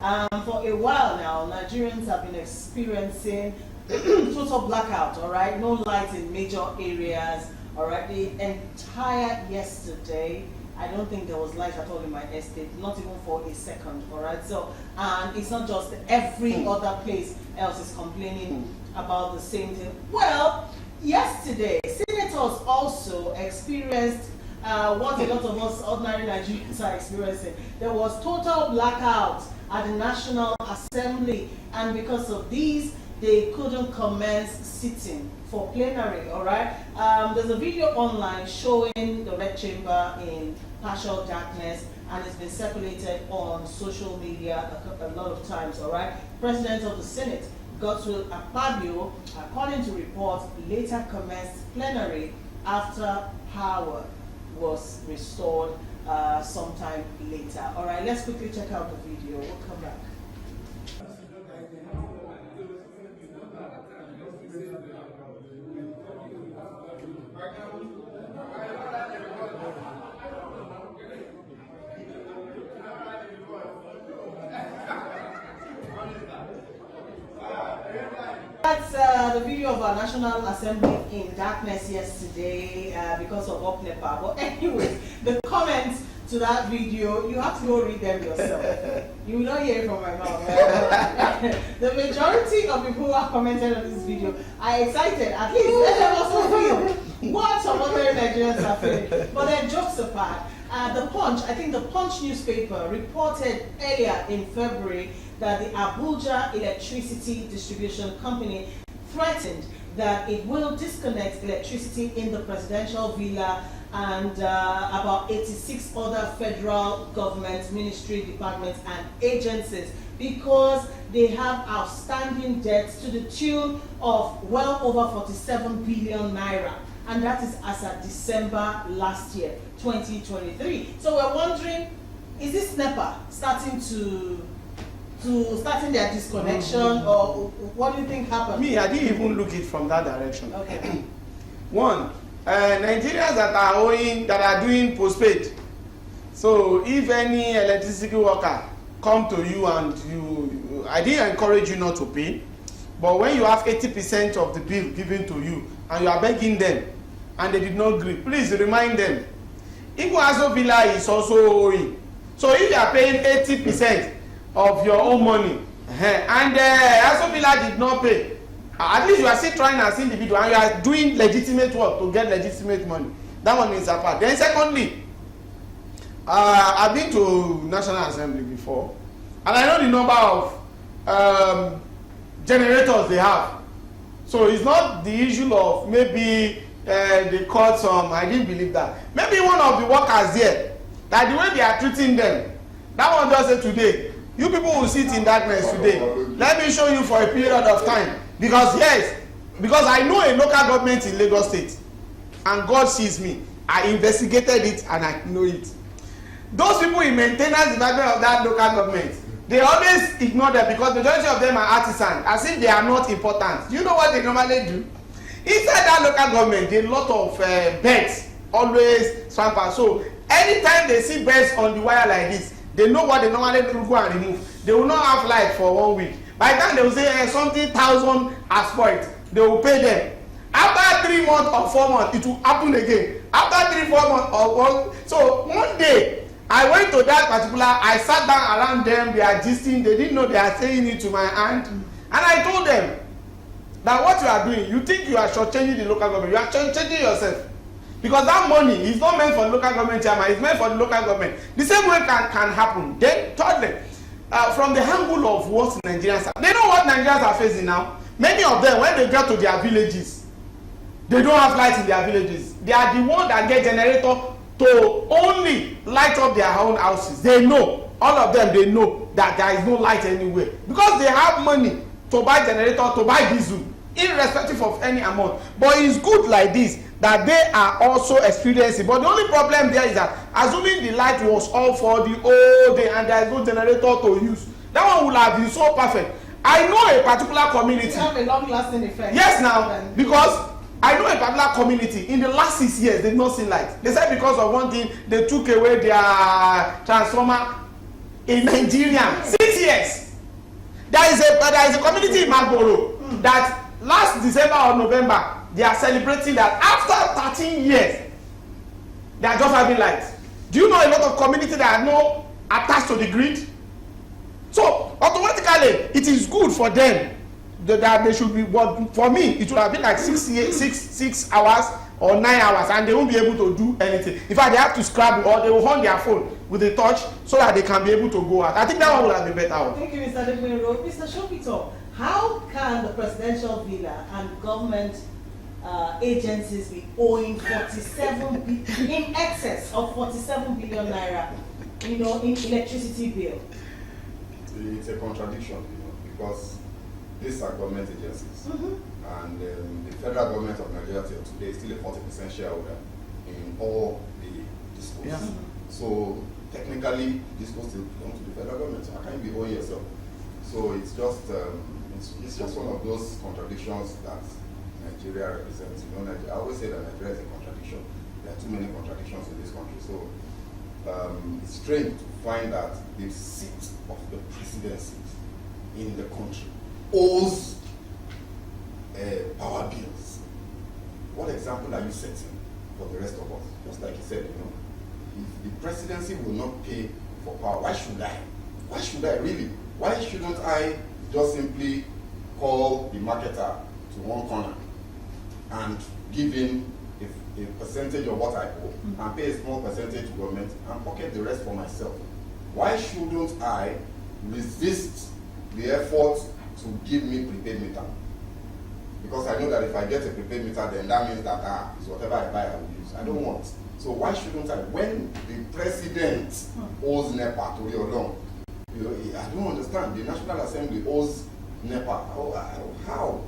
For a while now, Nigerians have been experiencing total blackout, all right? No light in major areas, all right? The entire yesterday, I don't think there was light at all in my estate, not even for a second, all right? So, and it's not just every other place else is complaining about the same thing. Well, yesterday, senators also experienced what a lot of us ordinary Nigerians are experiencing. There was total blackout at the National Assembly, and because of these, they couldn't commence sitting for plenary, all right? There's a video online showing the Red Chamber in partial darkness, and it's been circulated on social media a lot of times, all right? President of the Senate, Godswill Akpabio, according to reports, later commenced plenary after power was restored sometime later. All right, let's quickly check out the video. We'll come back. That's the video of our National Assembly in darkness yesterday because of UpNepa. But anyway, the comments to that video, you have to go read them yourself. You will not hear it from my mouth. The majority of people who have commented on this video are excited. At least let them also feel what some other Nigerians are feeling. But then, jokes apart, the Punch, I think the Punch newspaper reported earlier in February that the Abuja Electricity Distribution Company threatened that it will disconnect electricity in the presidential villa and about 86 other federal government, ministry, departments, and agencies because they have outstanding debts to the tune of well over 47 billion naira. And that is as of December last year, 2023. So we're wondering, is this NEPA starting their disconnection, or what do you think happened? Me, I didn't even look it from that direction. Okay. One, Nigerians that are doing postpaid. So if any electricity worker come to you and I didn't encourage you not to pay, but when you have 80% of the bill given to you and you are begging them and they did not agree, please remind them. Igbo Villa is also owing. So if you are paying 80% of your own money and Aso Villa did not pay, at least you are still trying as individual and you are doing legitimate work to get legitimate money. That one is apart. Then secondly, I've been to National Assembly before and I know the number of generators they have. So it's not the issue of maybe they caught some, I didn't believe that. Maybe one of the workers there, that the way they are treating them, that one just said today, you people will sit in darkness today. Let me show you for a period of time. Because I know a local government in Lagos State, and God sees me. I investigated it and I know it. Those people in maintenance department of that local government, they always ignore them because the majority of them are artisans, as if they are not important. You know what they normally do? Inside that local government, there are a lot of beds always swamp. So anytime they see beds on the wire like this, they know what they normally do, go and remove. They will not have light for 1 week. By the time they will say something 1,000 has spoiled, they will pay them. After 3 months or 4 months, it will happen again. After 3-4 months or 1, so one day I went to that particular, I sat down around them, they are gisting, they didn't know they are saying it to my aunt, and I told them that what you are doing, you think you are shortchanging the local government, you are shortchanging yourself. Because that money is not meant for the local government chairman, it's meant for the local government. The same way can happen. Then thirdly, from the angle of what Nigerians are, they know what Nigerians are facing now. Many of them, when they get to their villages, they don't have light in their villages. They are the ones that get generator to only light up their own houses. They know, all of them, they know that there is no light anywhere. Because they have money to buy generator, to buy diesel, irrespective of any amount. But it's good like this, that they are also experiencing. But the only problem there is that, assuming the light was off for the whole day and there is no generator to use, that one would have been so perfect. I know a particular community. It have a long-lasting effect. Yes, now, because I know a particular community, in the last 6 years, they did not see light. They said because of one thing, they took away their transformer in Nigeria. 6 years. there is a community in Magboro that last December or November they are celebrating that after 13 years they are just having lights. Do you know a lot of community that are not attached to the grid? So automatically it is good for them that they should be, but for me it would have been like 6 hours or 9 hours and they won't be able to do anything. In fact, they have to scrabble or they will hold their phone with a touch so that they can be able to go out. I think that one would have been better. Thank you, Mr. Degbero. Mr. Shopito, how can the presidential villa and government agencies be owing 47 in excess of 47 billion naira, in electricity bill? It's a contradiction, because these are government agencies, and the federal government of Nigeria today is still a 40% shareholder in all the discos. Yeah. So technically, discos still belong to the federal government. So how can you be owing yourself? So it's just one of those contradictions that Nigeria represents. I always say that Nigeria is a contradiction. There are too many contradictions in this country. So it's strange to find that the seat of the presidency in the country owes power bills. What example are you setting for the rest of us? Just like you said, if the presidency will not pay for power, why should I? Why should I really? Why shouldn't I just simply call the marketer to one corner and give him a percentage of what I owe and pay a small percentage to government and pocket the rest for myself? Why shouldn't I resist the effort to give me prepaid meter? Because I know that if I get a prepaid meter, then that means that is whatever I buy I will use. I don't want. So why shouldn't I? When the president owes NEPA to your loan, I don't understand. The National Assembly owes NEPA. How?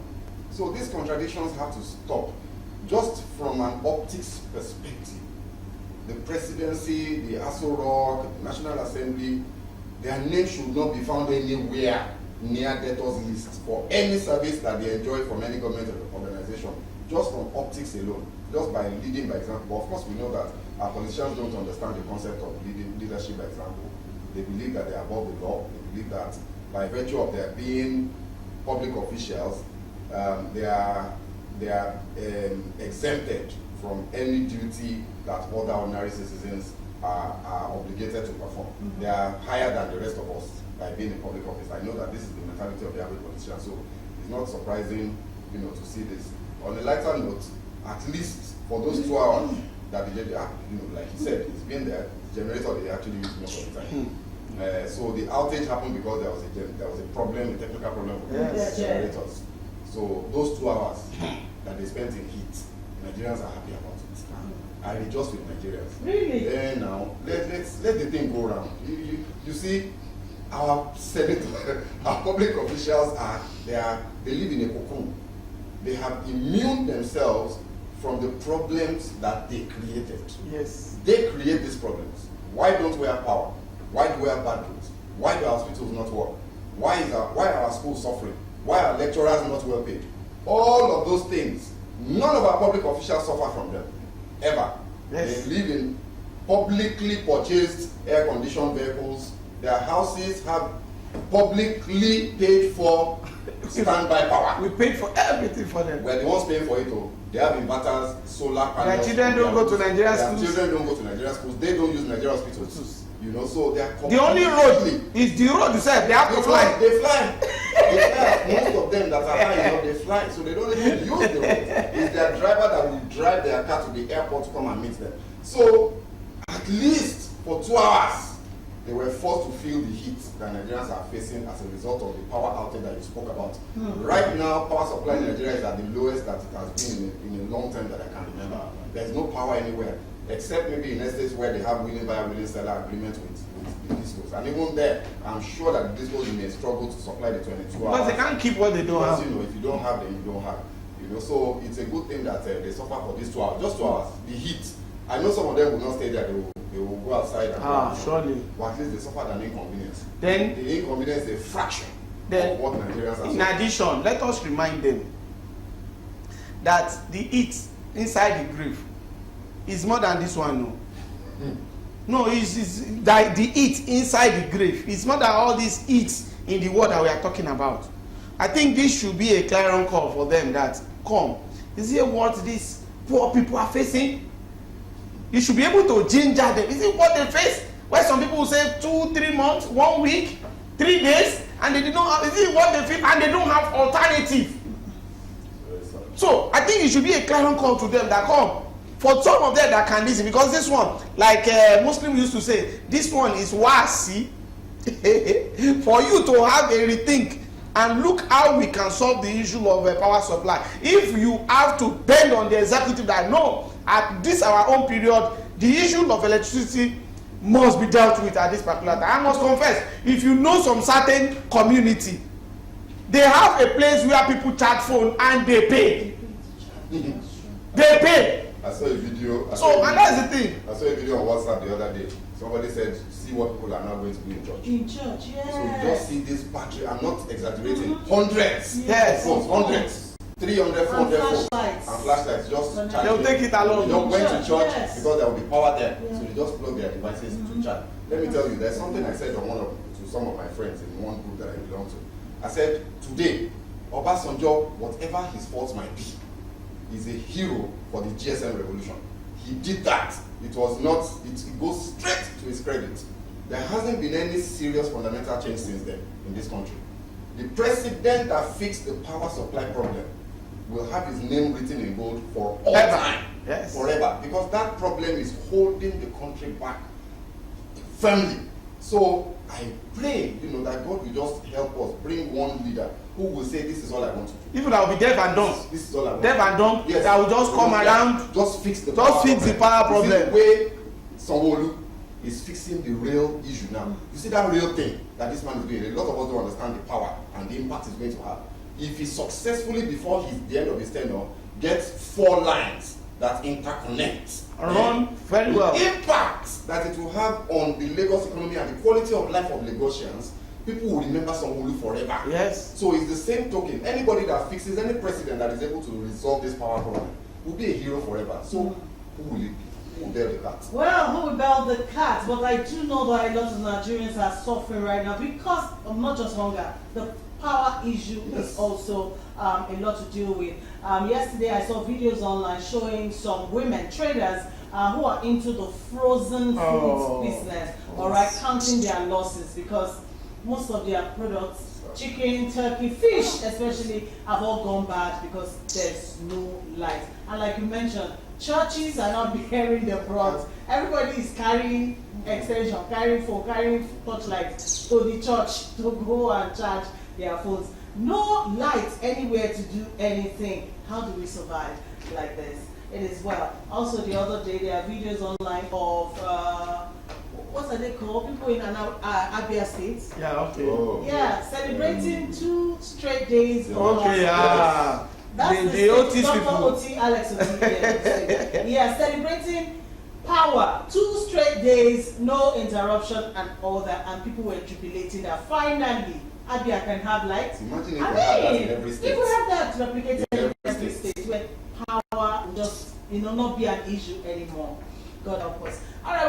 So these contradictions have to stop. Just from an optics perspective, the presidency, the Aso Rock, the National Assembly, their name should not be found anywhere near debtors list for any service that they enjoy from any government organization, just from optics alone, just by leading by example. But of course we know that our politicians don't understand the concept of leadership by example. They believe that they are above the law. They believe that by virtue of their being public officials, they are exempted from any duty that other ordinary citizens are obligated to perform. They are higher than the rest of us by being in public office. I know that this is the mentality of the average politician, so it's not surprising, to see this. On a lighter note, at least for those 2 hours that the judge, like you said, it's been there. The generator they actually use most of the time. So the outage happened because there was a problem, a technical problem with the generators. So those 2 hours that they spent in heat, Nigerians are happy about it. I rejoice with Nigerians. Really? Then now, let the thing go around. You see, our senators, our public officials they live in a cocoon. They have immune themselves from the problems that they created. Yes. They create these problems. Why don't we have power? Why do we have bad roads? Why do our hospitals not work? Why are our schools suffering? Why are lecturers not well paid? All of those things, none of our public officials suffer from them, ever. Yes. They live in publicly purchased air-conditioned vehicles. Their houses have publicly paid for standby power. We paid for everything for them. We're the ones paying for it. They have inverters, solar panels. Their children don't go to Nigerian schools. Their children don't go to Nigerian schools. They don't use Nigerian hospitals. So they are the only road is the road itself. They have to fly. They fly. Most of them that are high, they fly. So they don't even use the road. It's their driver that will drive their car to the airport to come and meet them. So at least for 2 hours, they were forced to feel the heat that Nigerians are facing as a result of the power outage that you spoke about. Right now, power supply in Nigeria is at the lowest that it has been in a long time that I can remember. There's no power anywhere, except maybe in estates where they have willing buyer, willing seller agreement with the discos. And even there, I'm sure that the discos may struggle to supply the 22 hours. Because they can't keep what they don't have. If you don't have, then you don't have. So it's a good thing that they suffer for these 2 hours. Just 2 hours. The heat. I know some of them will not stay there. They will go outside. And surely. But at least they suffered an inconvenience. Then the inconvenience is a fraction of what Nigerians are. In addition, let us remind them that the heat inside the grave is more than this one. No, it's the heat inside the grave. It's more than all these heats in the world that we are talking about. I think this should be a clarion call for them that, come, is it what these poor people are facing? You should be able to ginger them. Is it what they face? Where some people will say 2, 3 months, 1 week, 3 days, and they did not have, is it what they feel, and they don't have alternative. So I think it should be a clarion call to them that, come, for some of them that can listen, because this one, like Muslims used to say, this one is wasi. For you to have a rethink and look how we can solve the issue of power supply. If you have to bend on the executive that, no, at this our own period, the issue of electricity must be dealt with at this particular time. I must confess, if you know some certain community, they have a place where people charge phone and they pay. They pay. I saw a video. And that's the thing. I saw a video on WhatsApp the other day. Somebody said, see what people are now going to do in church. In church, yes. So you just see this battery. I'm not exaggerating. Hundreds. Yes. Of phones, hundreds. 300, 400 phones. And flashlights. Just charge. They'll take it along. They don't went to church Yes. because there will be power there. Yeah. So they just plug their devices to charge. Let me tell you, there's something I said to some of my friends in one group that I belong to. I said, today, Obasanjo, whatever his faults might be, is a hero for the GSM revolution. He did that. It was not, it goes straight to his credit. There hasn't been any serious fundamental change since then in this country. The president that fixed the power supply problem will have his name written in gold for all time. Yes. Forever. Because that problem is holding the country back firmly. So I pray, that God will just help us bring one leader who will say, this is all I want to do. People that will be deaf and dumb. This is all I want. Deaf and dumb. Yes. That will just come around. Just fix the Just fix the power problem. You see the way Sanwo-Olu is fixing the real issue now. You see that real thing that this man is doing. A lot of us don't understand the power and the impact it's going to have. If he successfully, before the end of his tenure, gets 4 lines that interconnect, Run very well. the impact that it will have on the Lagos economy and the quality of life of Lagosians, people will remember Sanwo-Olu forever. Yes. So it's the same token. Anybody that fixes, any president that is able to resolve this power problem will be a hero forever. So who will it be? Who will bear the cat? Well, who will bail the cat? But I do know that a lot of Nigerians are suffering right now because of not just hunger. The power issue is also a lot to deal with. Yesterday I saw videos online showing some women traders who are into the frozen foods business, alright, counting their losses because most of their products, chicken, turkey, fish especially, have all gone bad because there's no light. And like you mentioned, churches are not bearing the brunt. Everybody is carrying extension, carrying phone, carrying torchlights to the church to go and charge their phones. No light anywhere to do anything. How do we survive like this? It is well. Also the other day there are videos online of what are they called? People in Abia State. Yeah, okay. Oh. Yeah, celebrating 2 straight days. of Okay, fast. That's the Otis Dr. people. Oti, Alex Oti. Yeah, celebrating power. 2 straight days, no interruption and all that. And people were jubilating that finally Abia can have light. Imagine if we have that in every state. If we have that replicated In in every every state where power will just, not be an issue anymore. God help us. All right.